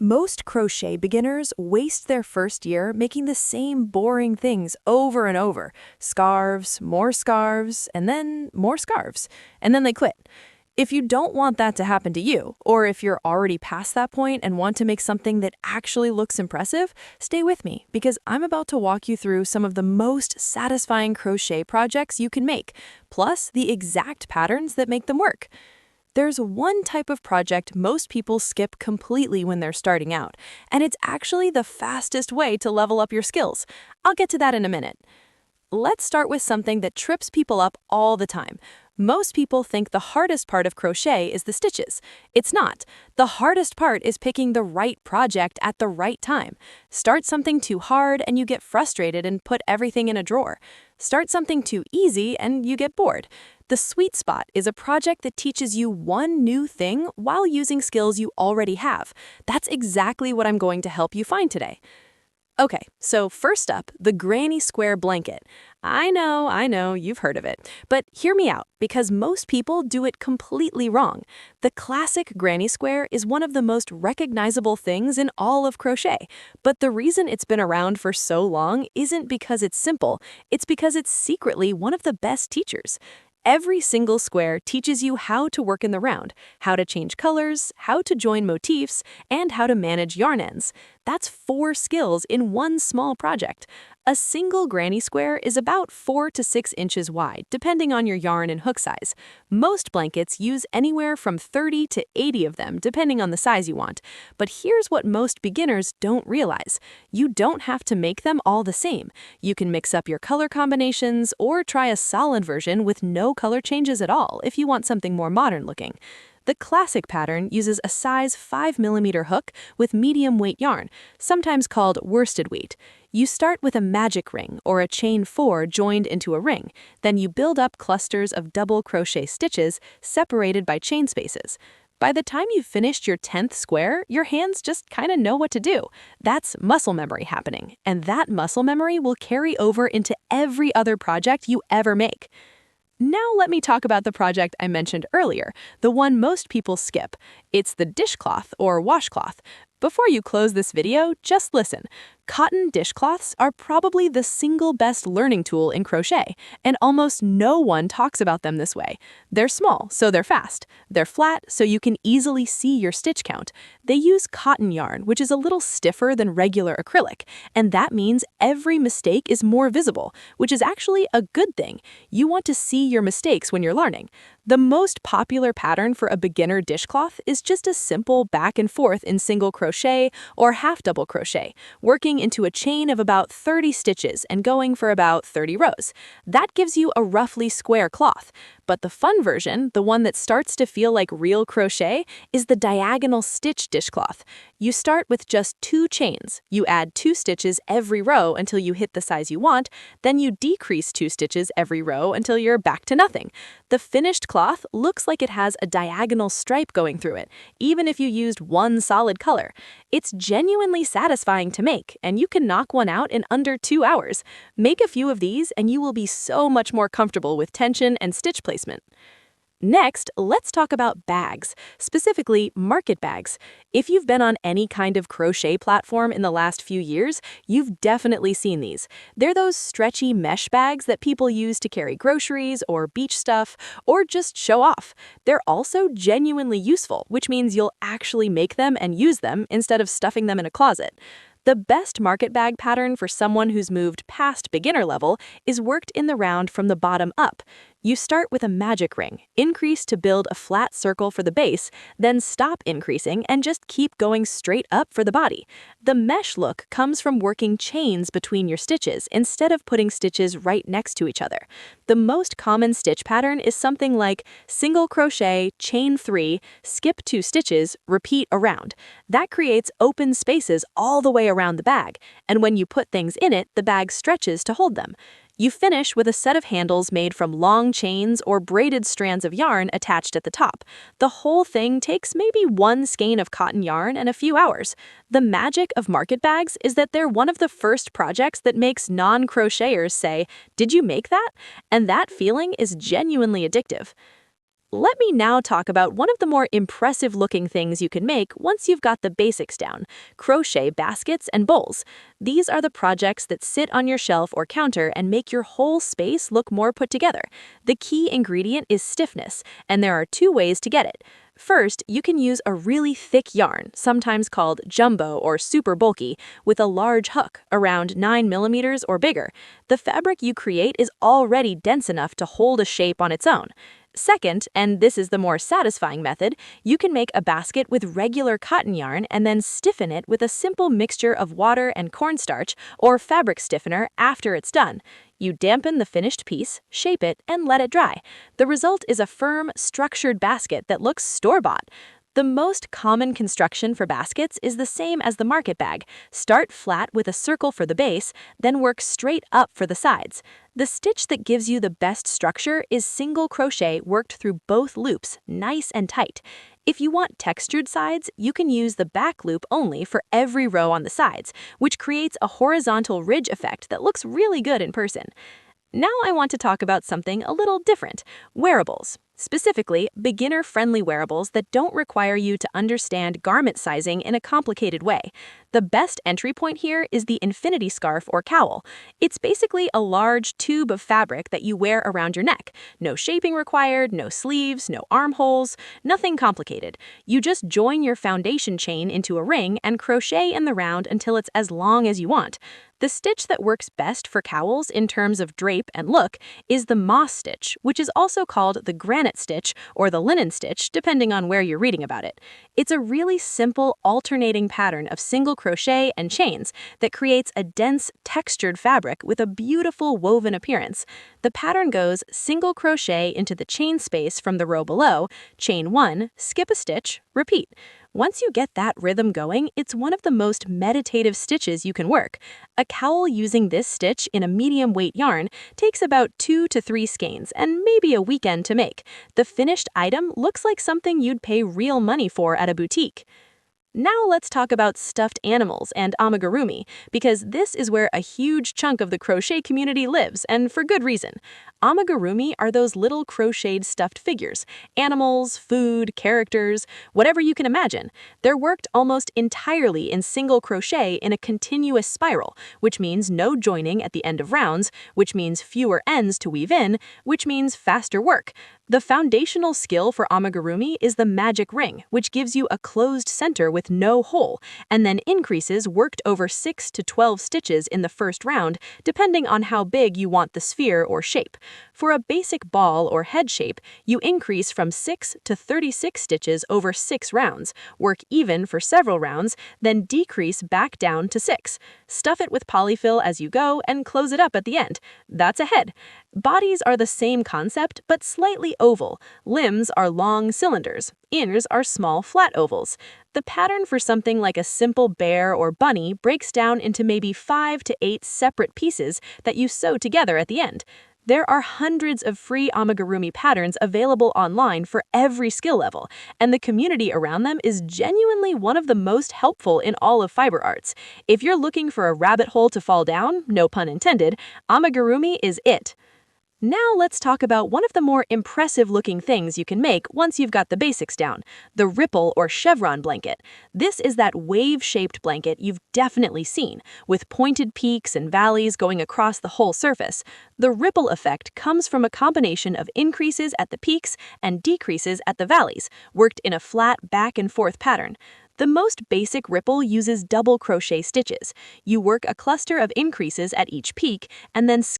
Most crochet beginners waste their first year making the same boring things over and over. Scarves, and then more scarves. And then they quit. If you don't want that to happen to you, or if you're already past that point and want to make something that actually looks impressive, stay with me because I'm about to walk you through some of the most satisfying crochet projects you can make, plus the exact patterns that make them work. There's one type of project most people skip completely when they're starting out, and it's actually the fastest way to level up your skills. I'll get to that in a minute. Let's start with something that trips people up all the time. Most people think the hardest part of crochet is the stitches. It's not. The hardest part is picking the right project at the right time. Start something too hard and you get frustrated and put everything in a drawer. Start something too easy and you get bored. The sweet spot is a project that teaches you one new thing while using skills you already have. That's exactly what I'm going to help you find today. Okay, so first up, the granny square blanket. I know, you've heard of it. But hear me out, because most people do it completely wrong. The classic granny square is one of the most recognizable things in all of crochet. But the reason it's been around for so long isn't because it's simple, it's because it's secretly one of the best teachers. Every single square teaches you how to work in the round, how to change colors, how to join motifs, and how to manage yarn ends. That's 4 skills in one small project. A single granny square is about 4 to 6 inches wide, depending on your yarn and hook size. Most blankets use anywhere from 30 to 80 of them, depending on the size you want. But here's what most beginners don't realize. You don't have to make them all the same. You can mix up your color combinations or try a solid version with no color changes at all if you want something more modern looking. The classic pattern uses a size 5mm hook with medium weight yarn, sometimes called worsted weight. You start with a magic ring or a chain 4 joined into a ring. Then you build up clusters of double crochet stitches separated by chain spaces. By the time you've finished your 10th square, your hands just kind of know what to do. That's muscle memory happening, and that muscle memory will carry over into every other project you ever make. Now let me talk about the project I mentioned earlier, the one most people skip. It's the dishcloth or washcloth. Before you close this video, just listen. Cotton dishcloths are probably the single best learning tool in crochet, and almost no one talks about them this way. They're small, so they're fast. They're flat, so you can easily see your stitch count. They use cotton yarn, which is a little stiffer than regular acrylic, and that means every mistake is more visible, which is actually a good thing. You want to see your mistakes when you're learning. The most popular pattern for a beginner dishcloth is just a simple back and forth in single crochet or half double crochet, working into a chain of about 30 stitches and going for about 30 rows. That gives you a roughly square cloth. But the fun version, the one that starts to feel like real crochet, is the diagonal stitch dishcloth. You start with just 2 chains. You add 2 stitches every row until you hit the size you want, then you decrease 2 stitches every row until you're back to nothing. The finished cloth looks like it has a diagonal stripe going through it, even if you used one solid color. It's genuinely satisfying to make, and you can knock one out in under 2 hours. Make a few of these and you will be so much more comfortable with tension and stitch placement. Next, let's talk about bags, specifically market bags. If you've been on any kind of crochet platform in the last few years, you've definitely seen these. They're those stretchy mesh bags that people use to carry groceries or beach stuff, or just show off. They're also genuinely useful, which means you'll actually make them and use them instead of stuffing them in a closet. The best market bag pattern for someone who's moved past beginner level is worked in the round from the bottom up. You start with a magic ring, increase to build a flat circle for the base, then stop increasing and just keep going straight up for the body. The mesh look comes from working chains between your stitches instead of putting stitches right next to each other. The most common stitch pattern is something like single crochet, chain 3, skip 2 stitches, repeat around. That creates open spaces all the way around the bag, and when you put things in it, the bag stretches to hold them. You finish with a set of handles made from long chains or braided strands of yarn attached at the top. The whole thing takes maybe 1 skein of cotton yarn and a few hours. The magic of market bags is that they're one of the first projects that makes non-crocheters say, "Did you make that?" And that feeling is genuinely addictive. Let me now talk about one of the more impressive looking things you can make once you've got the basics down: crochet baskets and bowls. These are the projects that sit on your shelf or counter and make your whole space look more put together. The key ingredient is stiffness, and there are two ways to get it. First, you can use a really thick yarn, sometimes called jumbo or super bulky, with a large hook, around 9 mm or bigger. The fabric you create is already dense enough to hold a shape on its own. Second, and this is the more satisfying method, you can make a basket with regular cotton yarn and then stiffen it with a simple mixture of water and cornstarch or fabric stiffener after it's done. You dampen the finished piece, shape it, and let it dry. The result is a firm, structured basket that looks store-bought. The most common construction for baskets is the same as the market bag. Start flat with a circle for the base, then work straight up for the sides. The stitch that gives you the best structure is single crochet worked through both loops, nice and tight. If you want textured sides, you can use the back loop only for every row on the sides, which creates a horizontal ridge effect that looks really good in person. Now I want to talk about something a little different: wearables. Specifically, beginner-friendly wearables that don't require you to understand garment sizing in a complicated way. The best entry point here is the infinity scarf or cowl. It's basically a large tube of fabric that you wear around your neck. No shaping required, no sleeves, no armholes, nothing complicated. You just join your foundation chain into a ring and crochet in the round until it's as long as you want. The stitch that works best for cowls in terms of drape and look is the moss stitch, which is also called the granite stitch or the linen stitch, depending on where you're reading about it. It's a really simple alternating pattern of single crochet and chains that creates a dense, textured fabric with a beautiful woven appearance. The pattern goes single crochet into the chain space from the row below, chain 1, skip a stitch, repeat. Once you get that rhythm going, it's one of the most meditative stitches you can work. A cowl using this stitch in a medium weight yarn takes about 2 to 3 skeins and maybe a weekend to make. The finished item looks like something you'd pay real money for at a boutique. Now let's talk about stuffed animals and amigurumi, because this is where a huge chunk of the crochet community lives, and for good reason. Amigurumi are those little crocheted stuffed figures: animals, food, characters, whatever you can imagine. They're worked almost entirely in single crochet in a continuous spiral, which means no joining at the end of rounds, which means fewer ends to weave in, which means faster work. The foundational skill for amigurumi is the magic ring, which gives you a closed center with no hole, and then increases worked over 6 to 12 stitches in the first round, depending on how big you want the sphere or shape. For a basic ball or head shape, you increase from 6 to 36 stitches over 6 rounds, work even for several rounds, then decrease back down to 6. Stuff it with polyfill as you go and close it up at the end. That's a head. Bodies are the same concept, but slightly oval. Limbs are long cylinders. Ears are small flat ovals. The pattern for something like a simple bear or bunny breaks down into maybe 5 to 8 separate pieces that you sew together at the end. There are hundreds of free amigurumi patterns available online for every skill level, and the community around them is genuinely one of the most helpful in all of fiber arts. If you're looking for a rabbit hole to fall down, no pun intended, amigurumi is it. Now let's talk about one of the more impressive looking things you can make once you've got the basics down: the ripple or chevron blanket. This is that wave-shaped blanket you've definitely seen, with pointed peaks and valleys going across the whole surface. The ripple effect comes from a combination of increases at the peaks and decreases at the valleys, worked in a flat back and forth pattern. The most basic ripple uses double crochet stitches. You work a cluster of increases at each peak and then